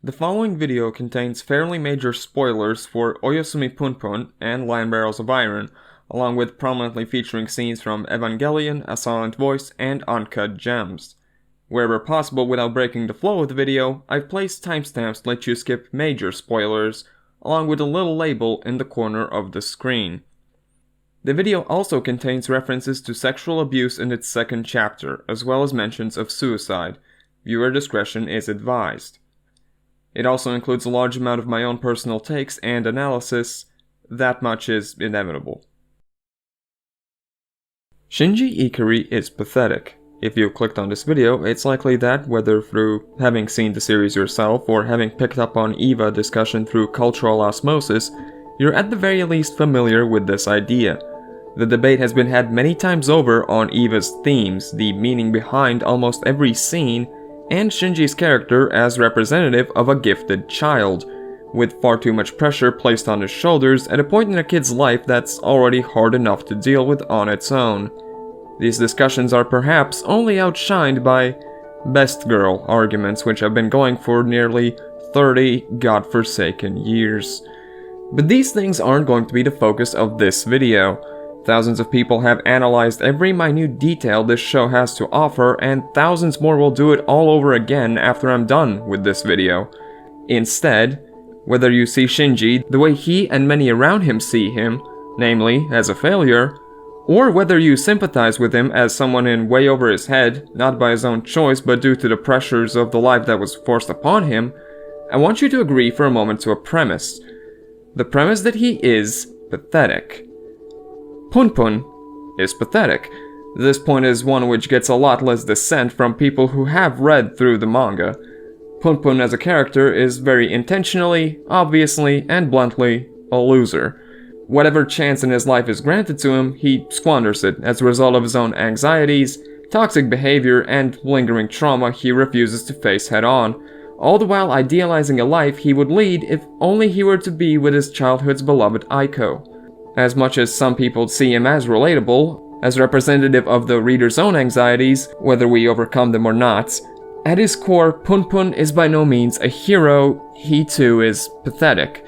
The following video contains fairly major spoilers for Oyasumi Punpun and Linebarrels of Iron, along with prominently featuring scenes from Evangelion, A Silent Voice, and Uncut Gems. Wherever possible without breaking the flow of the video, I've placed timestamps to let you skip major spoilers, along with a little label in the corner of the screen. The video also contains references to sexual abuse in its second chapter, as well as mentions of suicide. Viewer discretion is advised. It also includes a large amount of my own personal takes and analysis. That much is inevitable. Shinji Ikari is pathetic. If you clicked on this video, it's likely that, whether through having seen the series yourself or having picked up on EVA discussion through cultural osmosis, you're at the very least familiar with this idea. The debate has been had many times over on EVA's themes, the meaning behind almost every scene, and Shinji's character as representative of a gifted child, with far too much pressure placed on his shoulders at a point in a kid's life that's already hard enough to deal with on its own. These discussions are perhaps only outshined by best girl arguments, which have been going for nearly 30 godforsaken years. But these things aren't going to be the focus of this video. Thousands of people have analyzed every minute detail this show has to offer, and thousands more will do it all over again after I'm done with this video. Instead, whether you see Shinji the way he and many around him see him, namely as a failure, or whether you sympathize with him as someone in way over his head, not by his own choice but due to the pressures of the life that was forced upon him, I want you to agree for a moment to a premise. The premise that he is pathetic. Punpun is pathetic. This point is one which gets a lot less dissent from people who have read through the manga. Punpun as a character is very intentionally, obviously, and bluntly a loser. Whatever chance in his life is granted to him, he squanders it as a result of his own anxieties, toxic behavior, and lingering trauma he refuses to face head-on, all the while idealizing a life he would lead if only he were to be with his childhood's beloved Aiko. As much as some people see him as relatable, as representative of the reader's own anxieties, whether we overcome them or not, at his core, Punpun is by no means a hero, he too is pathetic.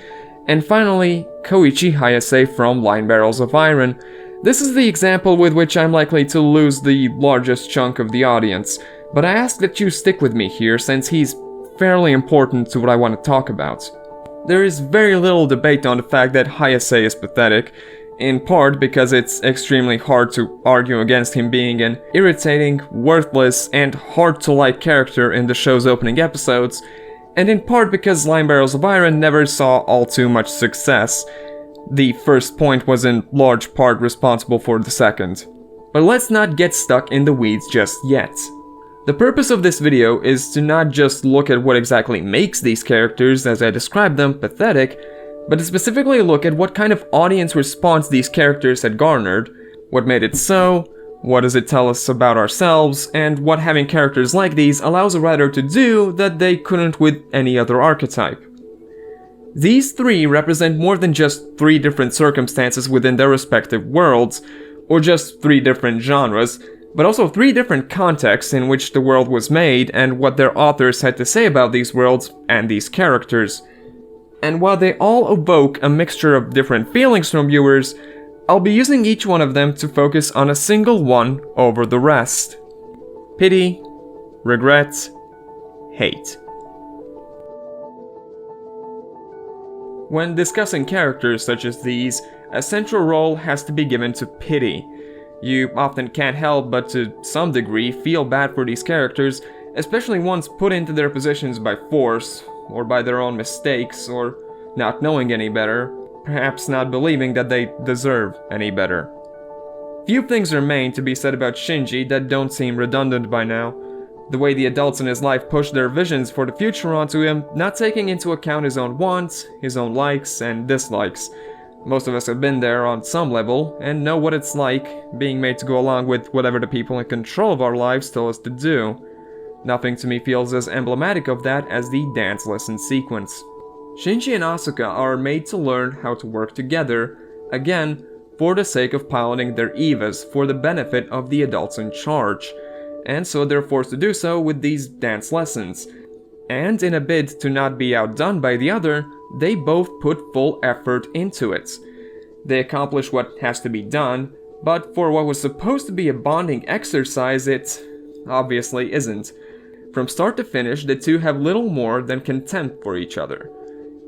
And finally, Kouchi Hayase from Linebarrels of Iron. This is the example with which I'm likely to lose the largest chunk of the audience, but I ask that you stick with me here since he's fairly important to what I want to talk about. There is very little debate on the fact that Hayase is pathetic, in part because it's extremely hard to argue against him being an irritating, worthless, and hard-to-like character in the show's opening episodes, and in part because Linebarrels of Iron never saw all too much success. The first point was in large part responsible for the second. But let's not get stuck in the weeds just yet. The purpose of this video is to not just look at what exactly makes these characters, as I described them, pathetic, but to specifically look at what kind of audience response these characters had garnered, what made it so, what does it tell us about ourselves, and what having characters like these allows a writer to do that they couldn't with any other archetype. These three represent more than just three different circumstances within their respective worlds, or just three different genres, but also three different contexts in which the world was made and what their authors had to say about these worlds and these characters. And while they all evoke a mixture of different feelings from viewers, I'll be using each one of them to focus on a single one over the rest. Pity, regret, hate. When discussing characters such as these, a central role has to be given to pity. You often can't help but to some degree feel bad for these characters, especially ones put into their positions by force, or by their own mistakes, or not knowing any better, perhaps not believing that they deserve any better. Few things remain to be said about Shinji that don't seem redundant by now. The way the adults in his life push their visions for the future onto him, not taking into account his own wants, his own likes and dislikes. Most of us have been there on some level, and know what it's like, being made to go along with whatever the people in control of our lives tell us to do. Nothing to me feels as emblematic of that as the dance lesson sequence. Shinji and Asuka are made to learn how to work together, again, for the sake of piloting their EVAs for the benefit of the adults in charge, and so they're forced to do so with these dance lessons. And in a bid to not be outdone by the other, they both put full effort into it. They accomplish what has to be done, but for what was supposed to be a bonding exercise, it obviously isn't. From start to finish, the two have little more than contempt for each other.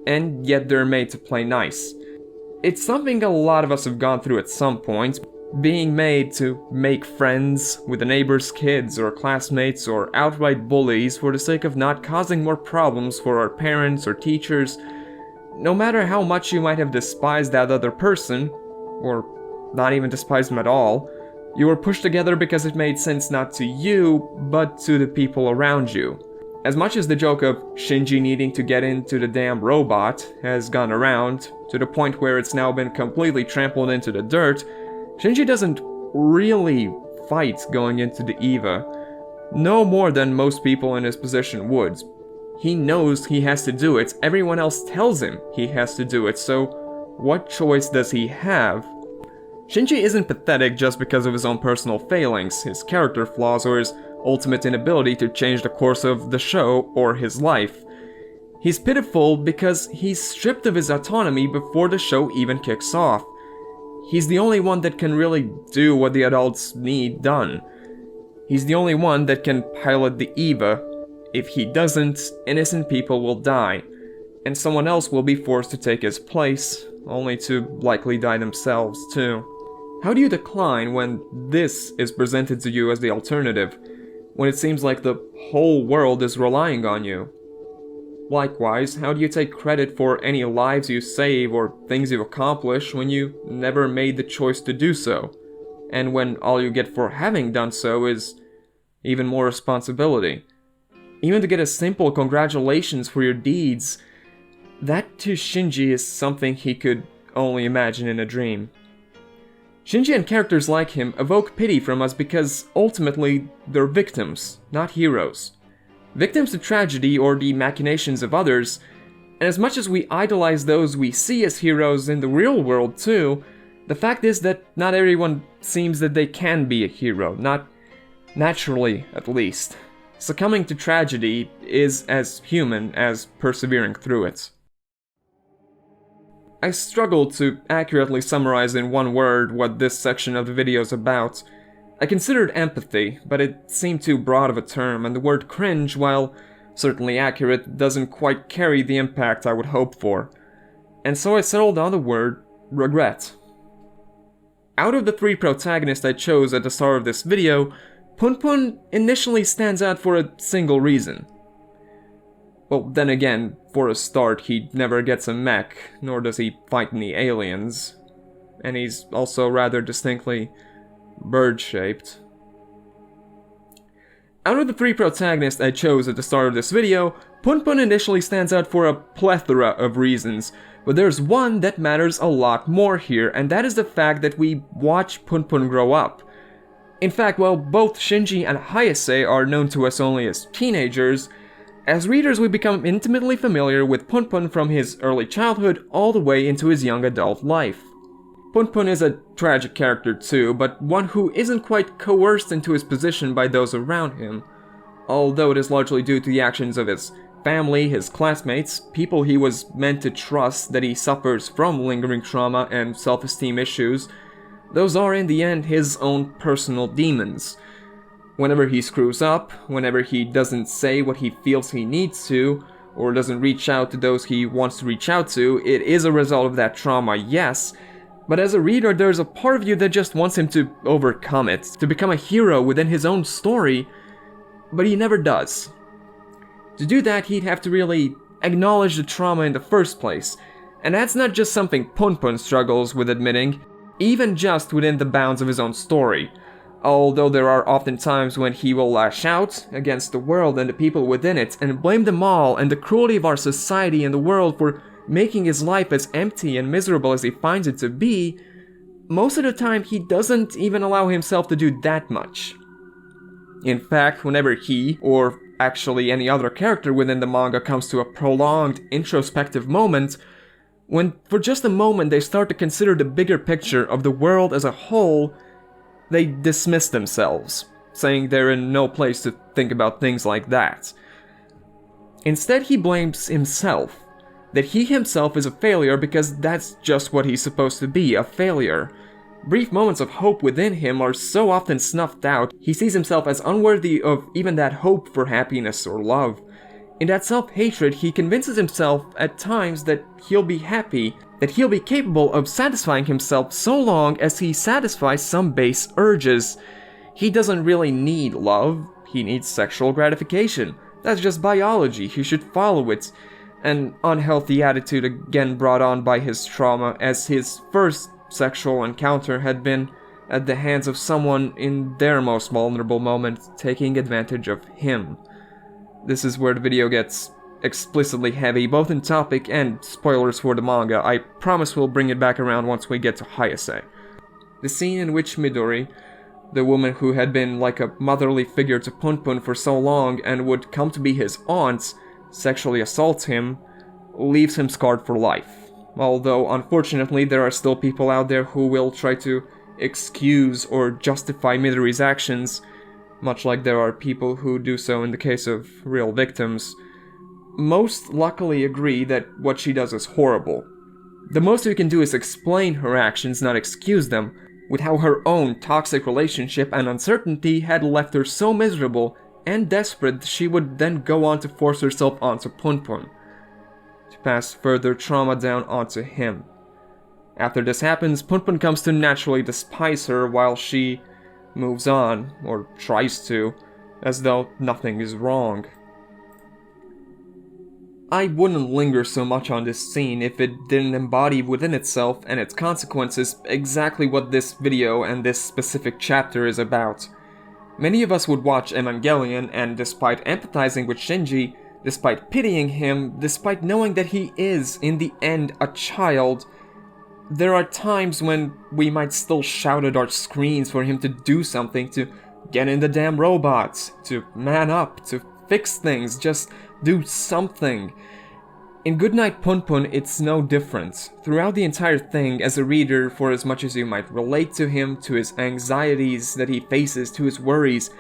And yet they're made to play nice. It's something a lot of us have gone through at some point, being made to make friends with the neighbor's kids or classmates or outright bullies for the sake of not causing more problems for our parents or teachers. No matter how much you might have despised that other person, or not even despised them at all, you were pushed together because it made sense not to you, but to the people around you. As much as the joke of Shinji needing to get into the damn robot has gone around, to the point where it's now been completely trampled into the dirt, Shinji doesn't really fight going into the EVA, no more than most people in his position would. He knows he has to do it, everyone else tells him he has to do it, so what choice does he have? Shinji isn't pathetic just because of his own personal failings, his character flaws, or his ultimate inability to change the course of the show or his life. He's pitiful because he's stripped of his autonomy before the show even kicks off. He's the only one that can really do what the adults need done. He's the only one that can pilot the EVA. If he doesn't, innocent people will die, and someone else will be forced to take his place, only to likely die themselves too. How do you decline when this is presented to you as the alternative, when it seems like the whole world is relying on you? Likewise, how do you take credit for any lives you save or things you accomplish when you never made the choice to do so, and when all you get for having done so is even more responsibility? Even to get a simple congratulations for your deeds, that to Shinji is something he could only imagine in a dream. Shinji and characters like him evoke pity from us because ultimately they're victims, not heroes. Victims to tragedy or the machinations of others, and as much as we idolize those we see as heroes in the real world too, the fact is that not everyone seems that they can be a hero, not naturally at least. Succumbing to tragedy is as human as persevering through it. I struggled to accurately summarize in one word what this section of the video is about. I considered empathy, but it seemed too broad of a term, and the word cringe, while certainly accurate, doesn't quite carry the impact I would hope for. And so I settled on the word regret. Out of the three protagonists I chose at the start of this video, Punpun initially stands out for a single reason. Well, then again, for a start, he never gets a mech, nor does he fight any aliens. And he's also rather distinctly bird-shaped. Out of the three protagonists I chose at the start of this video, Punpun initially stands out for a plethora of reasons, but there's one that matters a lot more here, and that is the fact that we watch Punpun grow up. In fact, while both Shinji and Hayase are known to us only as teenagers, as readers we become intimately familiar with Punpun from his early childhood all the way into his young adult life. Punpun is a tragic character too, but one who isn't quite coerced into his position by those around him, although it is largely due to the actions of his family, his classmates, people he was meant to trust, that he suffers from lingering trauma and self-esteem issues. Those are in the end his own personal demons. Whenever he screws up, whenever he doesn't say what he feels he needs to, or doesn't reach out to those he wants to reach out to, it is a result of that trauma, yes, but as a reader there's a part of you that just wants him to overcome it, to become a hero within his own story, but he never does. To do that, he'd have to really acknowledge the trauma in the first place, and that's not just something Punpun struggles with admitting, even just within the bounds of his own story. Although there are often times when he will lash out against the world and the people within it and blame them all and the cruelty of our society and the world for making his life as empty and miserable as he finds it to be, most of the time he doesn't even allow himself to do that much. In fact, whenever he, or actually any other character within the manga, comes to a prolonged introspective moment, when for just a moment they start to consider the bigger picture of the world as a whole, they dismiss themselves, saying they're in no place to think about things like that. Instead, he blames himself. That he himself is a failure because that's just what he's supposed to be, a failure. Brief moments of hope within him are so often snuffed out, he sees himself as unworthy of even that hope for happiness or love. In that self-hatred, he convinces himself at times that he'll be happy, that he'll be capable of satisfying himself so long as he satisfies some base urges. He doesn't really need love, he needs sexual gratification. That's just biology, he should follow it. An unhealthy attitude again brought on by his trauma, as his first sexual encounter had been at the hands of someone in their most vulnerable moment, taking advantage of him. This is where the video gets explicitly heavy, both in topic and spoilers for the manga. I promise we'll bring it back around once we get to Hayase. The scene in which Midori, the woman who had been like a motherly figure to Punpun for so long and would come to be his aunt, sexually assaults him, leaves him scarred for life. Although, unfortunately, there are still people out there who will try to excuse or justify Midori's actions, much like there are people who do so in the case of real victims. Most luckily agree that what she does is horrible. The most we can do is explain her actions, not excuse them, with how her own toxic relationship and uncertainty had left her so miserable and desperate she would then go on to force herself onto Punpun, to pass further trauma down onto him. After this happens, Punpun comes to naturally despise her while she moves on, or tries to, as though nothing is wrong. I wouldn't linger so much on this scene if it didn't embody within itself and its consequences exactly what this video and this specific chapter is about. Many of us would watch Evangelion and despite empathizing with Shinji, despite pitying him, despite knowing that he is, in the end, a child, there are times when we might still shout at our screens for him to do something, to get in the damn robots, to man up, to fix things, just do something. In Goodnight Punpun, it's no different. Throughout the entire thing, as a reader, for as much as you might relate to him, to his anxieties that he faces, to his worries,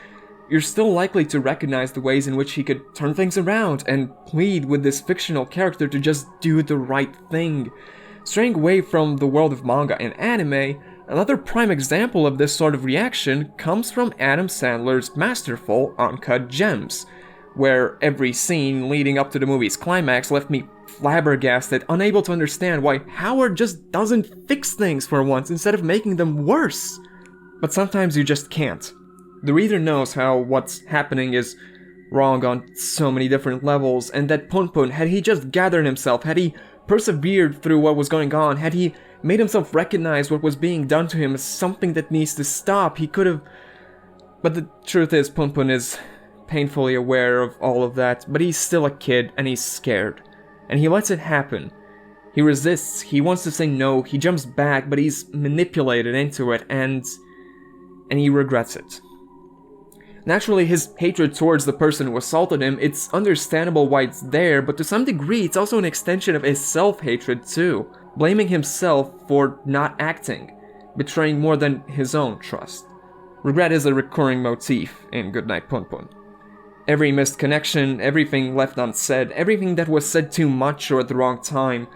you're still likely to recognize the ways in which he could turn things around and plead with this fictional character to just do the right thing. Straying away from the world of manga and anime, another prime example of this sort of reaction comes from Adam Sandler's masterful Uncut Gems, where every scene leading up to the movie's climax left me flabbergasted, unable to understand why Howard just doesn't fix things for once instead of making them worse. But sometimes you just can't. The reader knows how what's happening is wrong on so many different levels, and that Punpun, had he just gathered himself, had he persevered through what was going on, had he made himself recognize what was being done to him as something that needs to stop, he could have... But the truth is, Punpun is painfully aware of all of that, but he's still a kid, and he's scared. And he lets it happen. He resists, he wants to say no, he jumps back, but he's manipulated into it, and he regrets it. Naturally, his hatred towards the person who assaulted him, it's understandable why it's there, but to some degree it's also an extension of his self-hatred too, blaming himself for not acting, betraying more than his own trust. Regret is a recurring motif in Goodnight Punpun. Every missed connection, everything left unsaid, everything that was said too much or at the wrong time.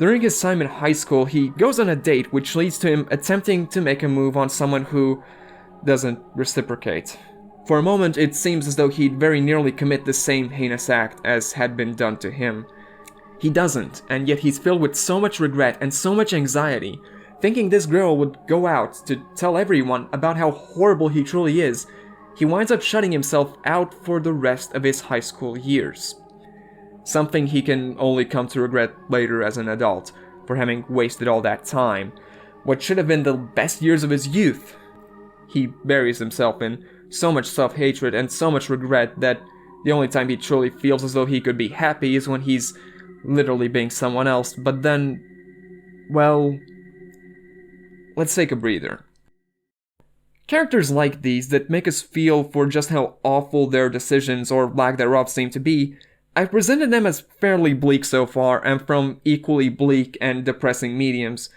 During his time in high school, he goes on a date which leads to him attempting to make a move on someone who doesn't reciprocate. For a moment, it seems as though he'd very nearly commit the same heinous act as had been done to him. He doesn't, and yet he's filled with so much regret and so much anxiety, thinking this girl would go out to tell everyone about how horrible he truly is. He winds up shutting himself out for the rest of his high school years. Something he can only come to regret later as an adult, for having wasted all that time. What should have been the best years of his youth. He buries himself in so much self-hatred and so much regret that the only time he truly feels as though he could be happy is when he's literally being someone else. But then, well, let's take a breather. Characters like these that make us feel for just how awful their decisions or lack thereof seem to be, I've presented them as fairly bleak so far and from equally bleak and depressing mediums.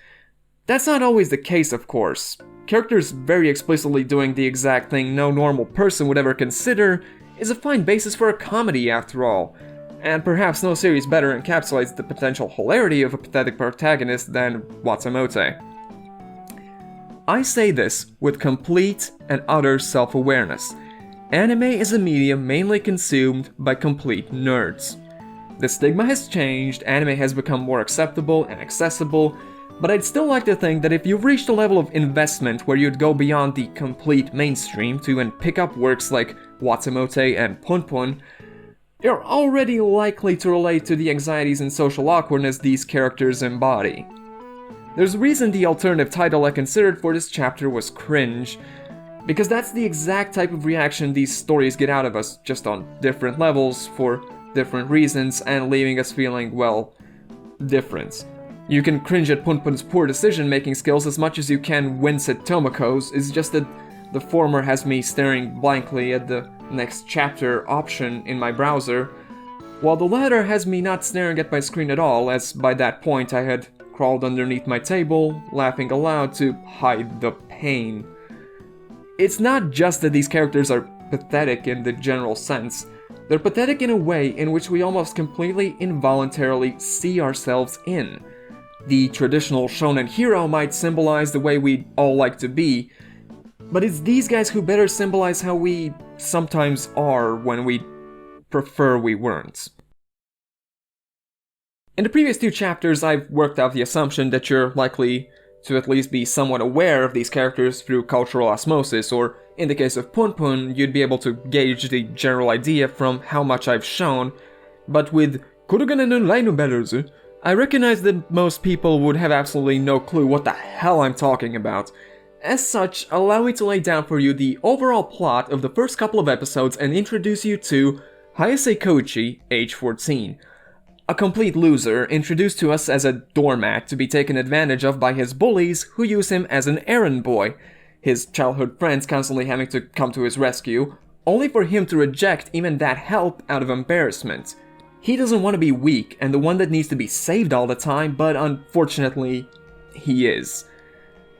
That's not always the case, of course. Characters very explicitly doing the exact thing no normal person would ever consider is a fine basis for a comedy after all. and perhaps no series better encapsulates the potential hilarity of a pathetic protagonist than Watamote. I say this with complete and utter self-awareness. Anime is a medium mainly consumed by complete nerds. The stigma has changed, anime has become more acceptable and accessible, but I'd still like to think that if you've reached a level of investment where you'd go beyond the complete mainstream to and pick up works like Watamote and Punpun, you're already likely to relate to the anxieties and social awkwardness these characters embody. There's a reason the alternative title I considered for this chapter was cringe, because that's the exact type of reaction these stories get out of us, just on different levels, for different reasons, and leaving us feeling, well, different. You can cringe at Punpun's poor decision-making skills as much as you can wince at Tomoko's, it's just that the former has me staring blankly at the next chapter option in my browser, while the latter has me not staring at my screen at all, as by that point I had crawled underneath my table, laughing aloud to hide the pain. It's not just that these characters are pathetic in the general sense, they're pathetic in a way in which we almost completely involuntarily see ourselves in. The traditional shonen hero might symbolize the way we all like to be, but it's these guys who better symbolize how we sometimes are when we prefer we weren't. In the previous two chapters, I've worked out the assumption that you're likely to at least be somewhat aware of these characters through cultural osmosis, or in the case of Punpun, you'd be able to gauge the general idea from how much I've shown, but with Kurogane no Linebarrels, I recognize that most people would have absolutely no clue what the hell I'm talking about. As such, allow me to lay down for you the overall plot of the first couple of episodes and introduce you to Hayase Kouchi, age 14. A complete loser, introduced to us as a doormat to be taken advantage of by his bullies who use him as an errand boy, his childhood friends constantly having to come to his rescue, only for him to reject even that help out of embarrassment. He doesn't want to be weak and the one that needs to be saved all the time, but unfortunately, he is.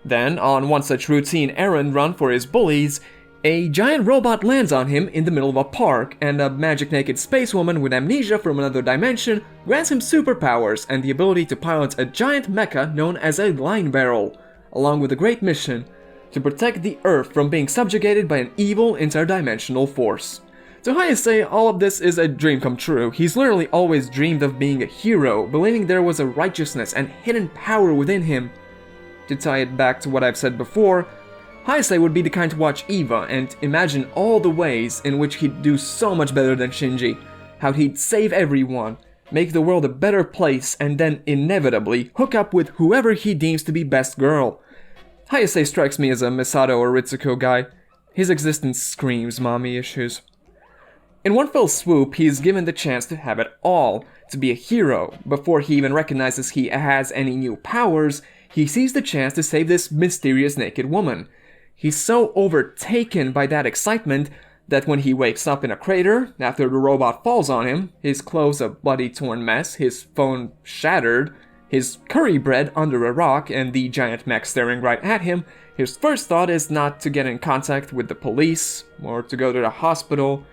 Then, on one such routine errand run for his bullies, a giant robot lands on him in the middle of a park, and a magic naked space woman with amnesia from another dimension grants him superpowers and the ability to pilot a giant mecha known as a Linebarrel, along with a great mission to protect the Earth from being subjugated by an evil interdimensional force. To Hayase, all of this is a dream come true. He's literally always dreamed of being a hero, believing there was a righteousness and hidden power within him. To tie it back to what I've said before, Hayase would be the kind to watch Eva and imagine all the ways in which he'd do so much better than Shinji, how he'd save everyone, make the world a better place, and then inevitably hook up with whoever he deems to be best girl. Hayase strikes me as a Misato or Ritsuko guy. His existence screams mommy issues. In one fell swoop, he's given the chance to have it all, to be a hero. Before he even recognizes he has any new powers, he sees the chance to save this mysterious naked woman. He's so overtaken by that excitement that when he wakes up in a crater after the robot falls on him, his clothes a bloody torn mess, his phone shattered, his curry bread under a rock, and the giant mech staring right at him, his first thought is not to get in contact with the police, or to go to the hospital,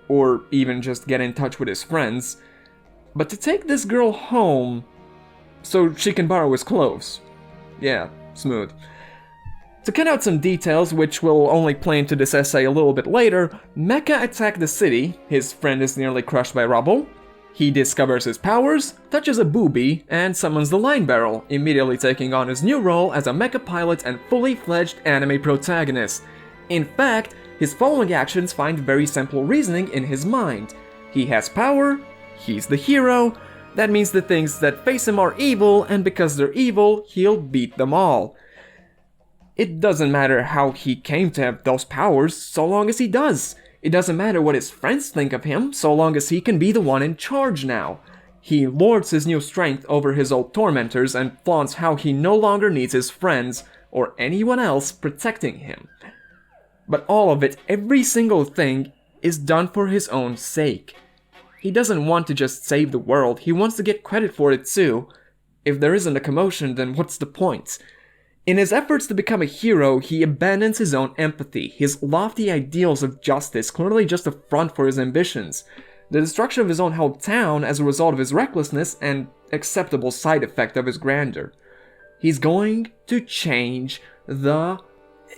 or even just get in touch with his friends, but to take this girl home so she can borrow his clothes. Yeah, smooth. To cut out some details which will only play into this essay a little bit later, Mecha attack the city, his friend is nearly crushed by rubble, he discovers his powers, touches a boobie, and summons the Linebarrel, immediately taking on his new role as a mecha pilot and fully fledged anime protagonist. In fact, his following actions find very simple reasoning in his mind. He has power, he's the hero, that means the things that face him are evil, and because they're evil, he'll beat them all. It doesn't matter how he came to have those powers, so long as he does. It doesn't matter what his friends think of him, so long as he can be the one in charge now. He lords his new strength over his old tormentors and flaunts how he no longer needs his friends, or anyone else protecting him. But all of it, every single thing, is done for his own sake. He doesn't want to just save the world, he wants to get credit for it too. If there isn't a commotion, then what's the point? In his efforts to become a hero, he abandons his own empathy, his lofty ideals of justice, clearly just a front for his ambitions. the destruction of his own hometown as a result of his recklessness, and acceptable side effect of his grandeur. He's going to change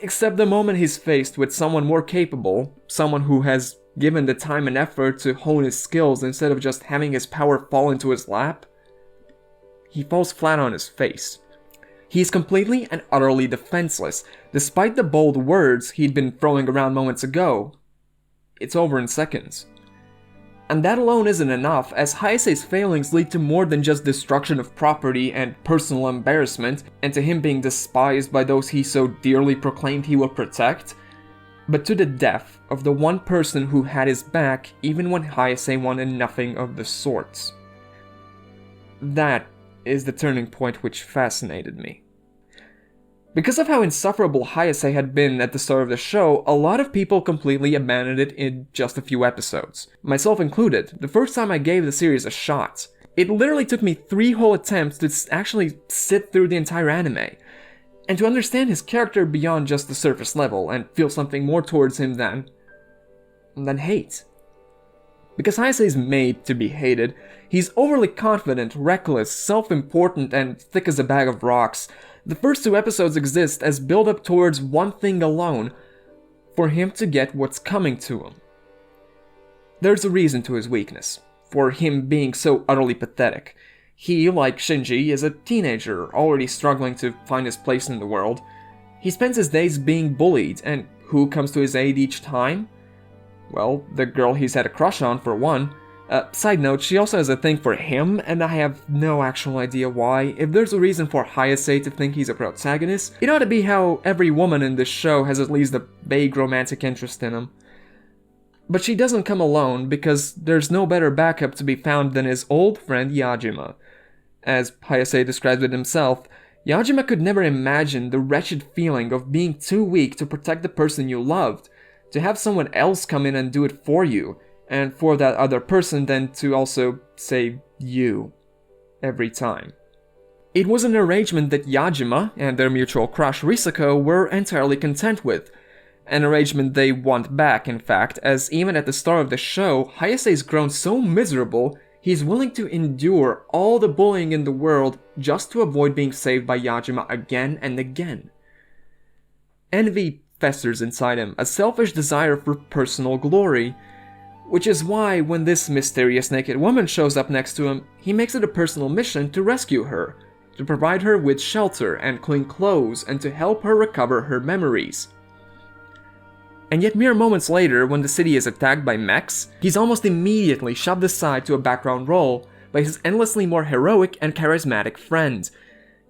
except the moment he's faced with someone more capable, someone who has given the time and effort to hone his skills instead of just having his power fall into his lap, he falls flat on his face. He's completely and utterly defenseless, despite the bold words he'd been throwing around moments ago. It's over in seconds. And that alone isn't enough, as Hayase's failings lead to more than just destruction of property and personal embarrassment, and to him being despised by those he so dearly proclaimed he would protect, but to the death of the one person who had his back even when Hayase wanted nothing of the sorts. That is the turning point which fascinated me. Because of how insufferable Hayase had been at the start of the show, a lot of people completely abandoned it in just a few episodes. Myself included, the first time I gave the series a shot. It literally took me 3 whole attempts to actually sit through the entire anime, and to understand his character beyond just the surface level, and feel something more towards him than hate. Because Hayase is made to be hated, he's overly confident, reckless, self-important, and thick as a bag of rocks. The first 2 episodes exist as build-up towards one thing alone, for him to get what's coming to him. There's a reason to his weakness, for him being so utterly pathetic. He, like Shinji, is a teenager, already struggling to find his place in the world. He spends his days being bullied, and who comes to his aid each time? Well, the girl he's had a crush on, for one. Side note, she also has a thing for him, and I have no actual idea why. If there's a reason for Hayase to think he's a protagonist, it ought to be how every woman in this show has at least a vague romantic interest in him. But she doesn't come alone, because there's no better backup to be found than his old friend Yajima. As Hayase describes it himself, Yajima could never imagine the wretched feeling of being too weak to protect the person you loved, to have someone else come in and do it for you, and for that other person then to also say you every time. It was an arrangement that Yajima and their mutual crush Risako were entirely content with. An arrangement they want back, in fact, as even at the start of the show, Hayase's grown so miserable, he's willing to endure all the bullying in the world just to avoid being saved by Yajima again and again. Envy festers inside him, a selfish desire for personal glory, which is why when this mysterious naked woman shows up next to him, he makes it a personal mission to rescue her, to provide her with shelter and clean clothes, and to help her recover her memories. And yet mere moments later, when the city is attacked by mechs, he's almost immediately shoved aside to a background role by his endlessly more heroic and charismatic friend.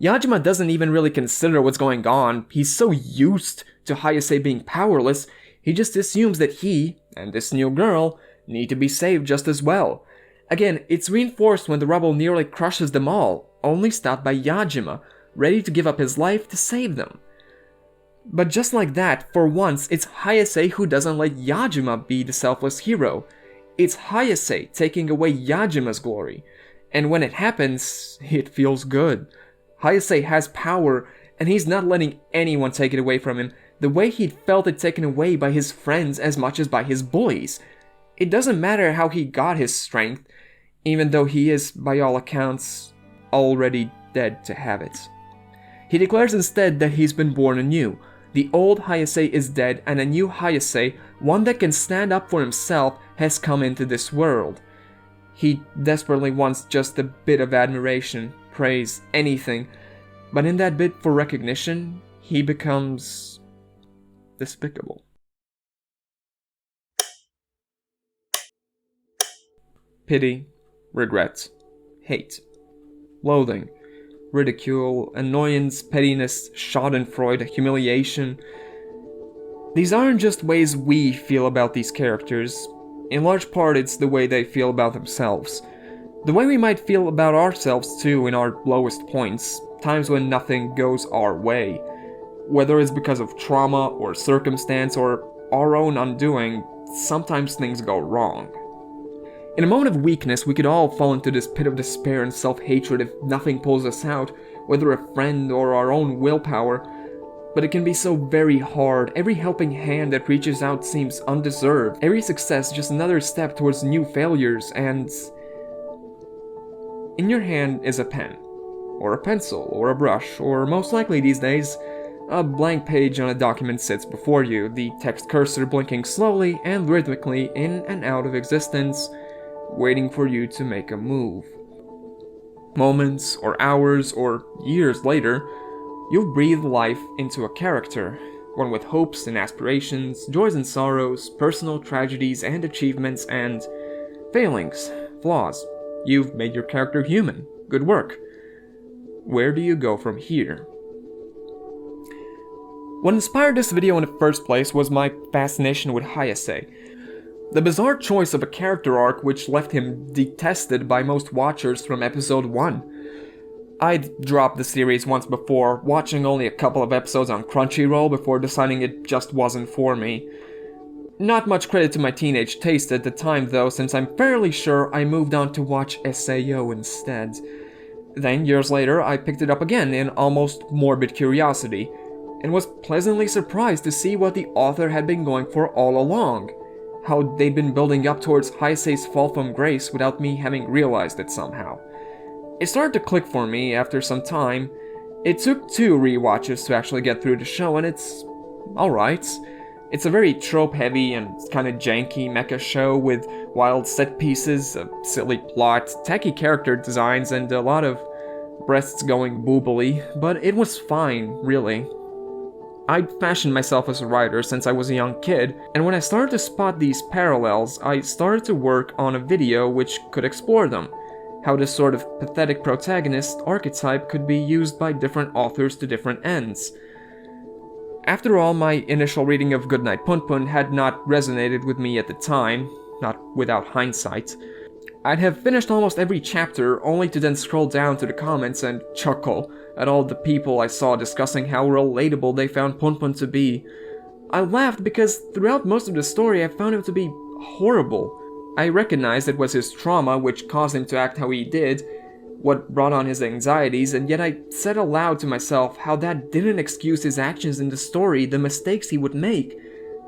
Yajima doesn't even really consider what's going on. He's so used to Hayase being powerless, he just assumes that he, and this new girl, need to be saved just as well. Again, it's reinforced when the rubble nearly crushes them all, only stopped by Yajima, ready to give up his life to save them. But just like that, for once, it's Hayase who doesn't let Yajima be the selfless hero. It's Hayase taking away Yajima's glory. And when it happens, it feels good. Hayase has power, and he's not letting anyone take it away from him, the way he'd felt it taken away by his friends as much as by his bullies. It doesn't matter how he got his strength, even though he is, by all accounts, already dead to have it. He declares instead that he's been born anew. The old Hayase is dead, and a new Hayase, one that can stand up for himself, has come into this world. He desperately wants just a bit of admiration, praise, anything, but in that bid for recognition, he becomes despicable. Pity, regret, hate, loathing, ridicule, annoyance, pettiness, schadenfreude, humiliation. These aren't just ways we feel about these characters. In large part, it's the way they feel about themselves. The way we might feel about ourselves too in our lowest points, times when nothing goes our way. Whether it's because of trauma or circumstance or our own undoing, sometimes things go wrong. In a moment of weakness, we could all fall into this pit of despair and self-hatred if nothing pulls us out, whether a friend or our own willpower. But it can be so very hard. Every helping hand that reaches out seems undeserved. Every success just another step towards new failures, and in your hand is a pen, or a pencil, or a brush, or most likely these days, a blank page on a document sits before you, the text cursor blinking slowly and rhythmically in and out of existence, waiting for you to make a move. Moments, or hours, or years later, you'll breathe life into a character, one with hopes and aspirations, joys and sorrows, personal tragedies and achievements, and failings, flaws. You've made your character human. Good work. Where do you go from here? What inspired this video in the first place was my fascination with Hayase. The bizarre choice of a character arc which left him detested by most watchers from episode 1. I'd dropped the series once before, watching only a couple of episodes on Crunchyroll before deciding it just wasn't for me. Not much credit to my teenage taste at the time though, since I'm fairly sure I moved on to watch SAO instead. Then, years later, I picked it up again in almost morbid curiosity, and was pleasantly surprised to see what the author had been going for all along. How they'd been building up towards Hayase's fall from grace without me having realized it somehow. It started to click for me after some time. It took 2 rewatches to actually get through the show, and it's alright. It's a very trope-heavy and kinda janky mecha show with wild set pieces, a silly plot, tacky character designs, and a lot of breasts going boobily, but it was fine, really. I'd fashioned myself as a writer since I was a young kid, and when I started to spot these parallels, I started to work on a video which could explore them. How this sort of pathetic protagonist archetype could be used by different authors to different ends. After all, my initial reading of Goodnight Punpun had not resonated with me at the time, not without hindsight. I'd have finished almost every chapter only to then scroll down to the comments and chuckle at all the people I saw discussing how relatable they found Punpun to be. I laughed because throughout most of the story I found him to be horrible. I recognized it was his trauma which caused him to act how he did, what brought on his anxieties, and yet I said aloud to myself how that didn't excuse his actions in the story, the mistakes he would make,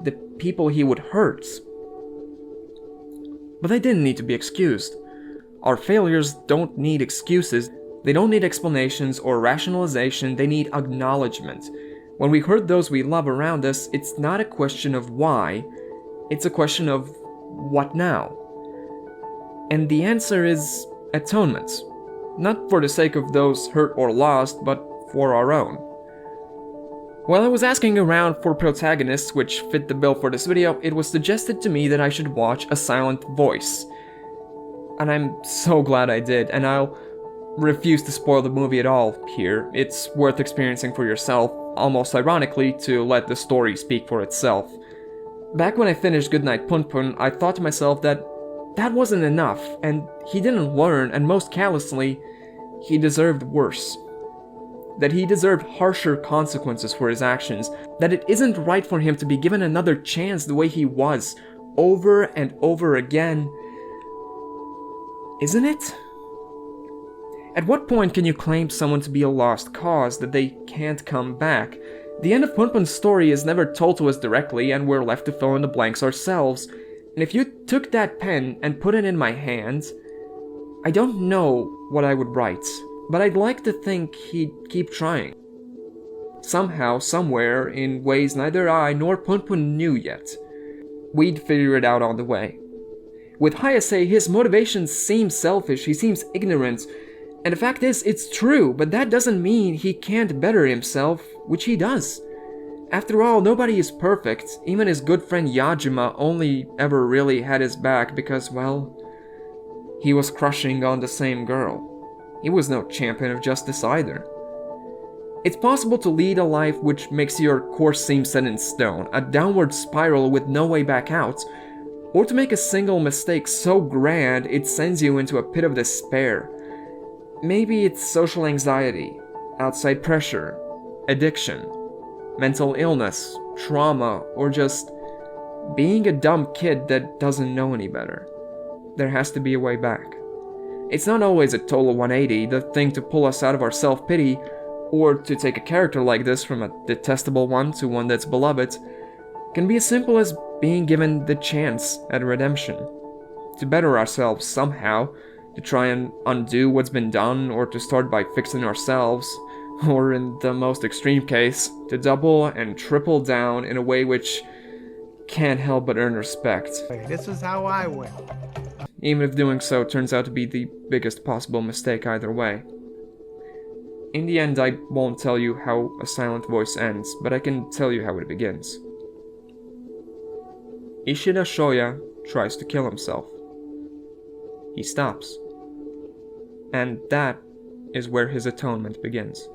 the people he would hurt. But they didn't need to be excused. Our failures don't need excuses, they don't need explanations or rationalization, they need acknowledgement. When we hurt those we love around us, it's not a question of why, it's a question of what now? And the answer is atonement. Not for the sake of those hurt or lost, but for our own. While I was asking around for protagonists which fit the bill for this video, it was suggested to me that I should watch A Silent Voice. And I'm so glad I did, and I'll refuse to spoil the movie at all here. It's worth experiencing for yourself, almost ironically, to let the story speak for itself. Back when I finished Goodnight Punpun, I thought to myself that wasn't enough, and he didn't learn, and most callously, he deserved worse. That he deserved harsher consequences for his actions, that it isn't right for him to be given another chance the way he was, over and over again. Isn't it? At what point can you claim someone to be a lost cause, that they can't come back? The end of Punpun's story is never told to us directly, and we're left to fill in the blanks ourselves. And if you took that pen and put it in my hand, I don't know what I would write, but I'd like to think he'd keep trying. Somehow, somewhere, in ways neither I nor Punpun knew yet, we'd figure it out on the way. With Hayase, his motivations seem selfish, he seems ignorant, and the fact is, it's true, but that doesn't mean he can't better himself, which he does. After all, nobody is perfect, even his good friend Yajima only ever really had his back because, well, he was crushing on the same girl. He was no champion of justice either. It's possible to lead a life which makes your course seem set in stone, a downward spiral with no way back out, or to make a single mistake so grand it sends you into a pit of despair. Maybe it's social anxiety, outside pressure, addiction, mental illness, trauma, or just being a dumb kid that doesn't know any better. There has to be a way back. It's not always a total 180, the thing to pull us out of our self-pity, Or to take a character like this from a detestable one to one that's beloved, can be as simple as being given the chance at redemption. To better ourselves somehow, to try and undo what's been done, or to start by fixing ourselves, or in the most extreme case, to double and triple down in a way which can't help but earn respect. This is how I win. Even if doing so turns out to be the biggest possible mistake either way. In the end, I won't tell you how A Silent Voice ends, but I can tell you how it begins. Ishida Shoya tries to kill himself. He stops. And that is where his atonement begins.